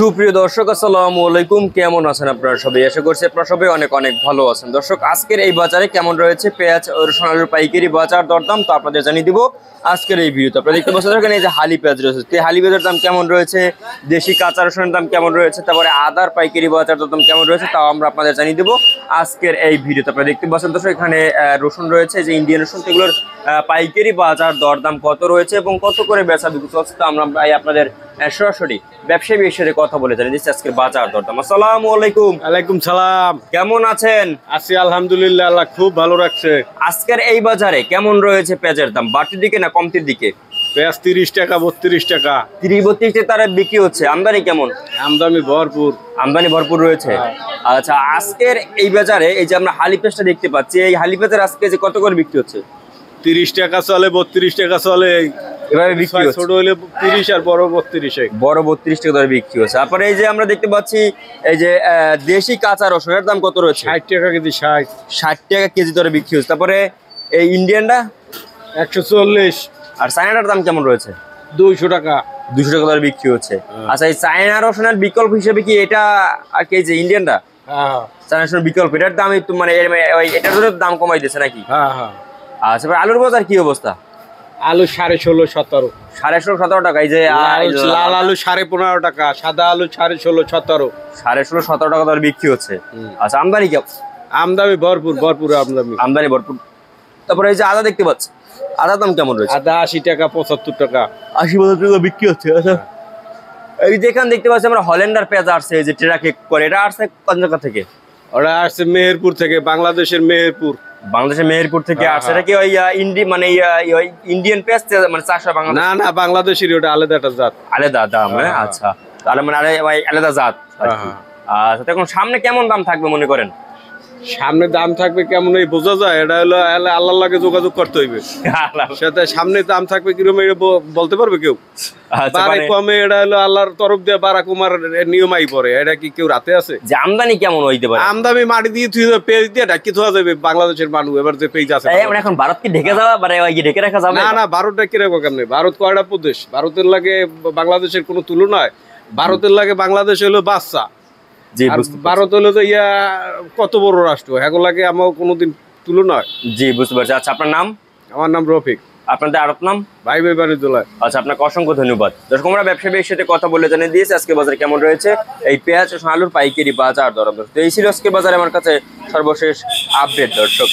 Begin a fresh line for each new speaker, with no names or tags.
সুপ্রিয় দর্শক আসসালামু আলাইকুম, কেমন আছেন আপনারা সবাই? আশা করছি আপনারা সবাই অনেক অনেক ভালো আছেন। দর্শক, আজকের এই বাজারে কেমন রয়েছে পেঁয়াজ ও রসুন আলুর পাইকারি বাজার দরদাম তো আপনাদের জানিয়ে দিব আজকের এই ভিডিওতে। আপনারা দেখতে পাচ্ছেন এখানে এই যে হালি পেঁয়াজ রয়েছে, এই হালি পেঁয়াজের দাম কেমন রয়েছে, দেশি কাঁচা রসুনের দাম কেমন রয়েছে, তারপরে আদার পাইকারি বাজার দরদাম কেমন রয়েছে তাও আমরা আপনাদের জানিয়ে দেবো আজকের এই ভিডিওতে। আপনারা দেখতে পাচ্ছেন দর্শক এখানে রসুন রয়েছে, যে ইন্ডিয়ান রসুন, সেগুলোর পাইকারি বাজার দরদাম কত রয়েছে এবং কত করে বেচা বিক্রি চলছে তা আমরা আপনাদের সরাসরি ব্যবসায়ী সাথে কথা বলে জানিয়ে দিচ্ছি আজকের বাজার দরদাম। আসসালামু আলাইকুম।
ওয়ালাইকুম সালাম।
কেমন আছেন?
আছি আলহামদুলিল্লাহ, আল্লাহ খুব ভালো রাখছে।
আজকের এই বাজারে কেমন রয়েছে পেঁয়াজের দাম, বাড়তির দিকে না কমতির দিকে?
পেঁয়াজ 30 টাকা 32 টাকা
30-32 তারা বিক্রি হচ্ছে। আমদানি কেমন?
আমদানি ভরপুর।
আমদানি ভরপুর রয়েছে। আচ্ছা, আজকের এই বাজারে এই যে আমরা হালি পেঁয়াজটা দেখতে পাচ্ছি, এই হালি পেঁয়াজের আজকে যে কত করে বিক্রি হচ্ছে?
30 টাকা চলে, 32 টাকা চলে,
এভাবে বিক্রি হচ্ছে।
ছোট হলে 30 আর বড় 32।
বড় 32 টাকা দরে বিক্রি হচ্ছে। তারপরে এই যে আমরা দেখতে পাচ্ছি এই যে দেশি কাঁচা রসুনের দাম কত রয়েছে?
60 টাকা কেজি।
60 টাকা কেজি দরে বিক্রি হচ্ছে। তারপরে এই ইন্ডিয়ানটা
140।
আর চায়নাটার দাম কেমন রয়েছে?
200 টাকা।
200 টাকা দরে বিক্রি হচ্ছে। আচ্ছা, এই চায়না রসুনের বিকল্প হিসেবে কি এটা আর কি যে ইন্ডিয়ানটা?
হ্যাঁ
চায়না রসুনের বিকল্প, এটার দাম একটু মানে এটার জন্য দাম কমাই দিয়েছে নাকি?
হ্যাঁ হ্যাঁ।
আচ্ছা, আলুর বাজার কি অবস্থা?
আলু 16.5 17।
16.5-17 টাকা। এই যে
লাল আলু 15.5 টাকা, সাদা আলু 16.5 17।
16.5-17 টাকা দরে বিক্রি হচ্ছে। আচ্ছা, আমদানি কি?
আমদানি ভরপুর ভরপুর আমদানি।
আমদানি ভরপুর। তারপরে এই যে আদা দেখতে পাচ্ছি, আদার দাম কেমন রয়েছে?
আদা 80 টাকা 75 টাকা।
80-75 টাকা বিক্রি হচ্ছে। আচ্ছা, এই যে এখানে দেখতে পাচ্ছি আমরা হল্যান্ডার পেঁয়াজ আসছে, এই যে ট্রাকে করে, এটা আসছে কোন জায়গা থেকে?
ওরা আসছে মেহেরপুর থেকে, বাংলাদেশের মেহেরপুর।
বাংলাদেশের মেহেরপুর থেকে আসছে। এটা কি ওই ইন্ডিয়ান পেঁয়াজ মানে চাষ হয় বাংলাদেশ?
না না, বাংলাদেশের, ওটা আলাদা একটা জাত।
আলাদা দাম? আচ্ছা, তাহলে মানে আলাদা জাত। আচ্ছা, এখন সামনে কেমন দাম থাকবে মনে করেন?
সামনে দাম থাকবে কেমন এই বোঝা যায়, এটা হলো আল্লাহর লাগে যোগাযোগ করতে হইবে। সেটা সামনে দাম থাকবে কিরকম এটা বলতে পারবে কেউ? বাড়ে কমে এটা হলো আল্লাহর তরফ দিয়ে বাড়া কমার নিয়মাই পড়ে, এটা কি কেউ রাতে আছে?
যে আমদানি কেমন হইতে পারে?
আমদানি মাটি দিয়ে পেজ দিয়ে ঢাকি থোয়া যাবে বাংলাদেশের মানুষ। এবার যে পেজ আছে
এখন ভারত কি ঢেকে যাওয়া মানে ঢেকে রাখা যাবে?
না না, ভারত ঢেকে রাখবো কেমনে? ভারত কয়টা প্রদেশ, ভারতের লাগে বাংলাদেশের কোনো তুলনায়। ভারতের লাগে বাংলাদেশ হলো বাচ্চা, ভারত হলো যে কত বড় রাষ্ট্র, এখন লাগে আমার কোনোদিন তুলনায়।
জি, বুঝতে পারছি। আচ্ছা, আপনার নাম?
আমার নাম রফিক।
আপনাদের আরব নাম?
ভাই ভাই বাড়িদোলা।
আচ্ছা, আপনাকে অসংখ্য ধন্যবাদ। দর্শক, আমরা ব্যবসায়ীর সাথে কথা বলে জানিয়ে দিয়েছি আজকে বাজারে কেমন রয়েছে এই পেঁয়াজ ও আলুর পাইকারি বাজার দর। তো এই ছিল আজকে বাজারে আমার কাছে সর্বশেষ আপডেট। দর্শক।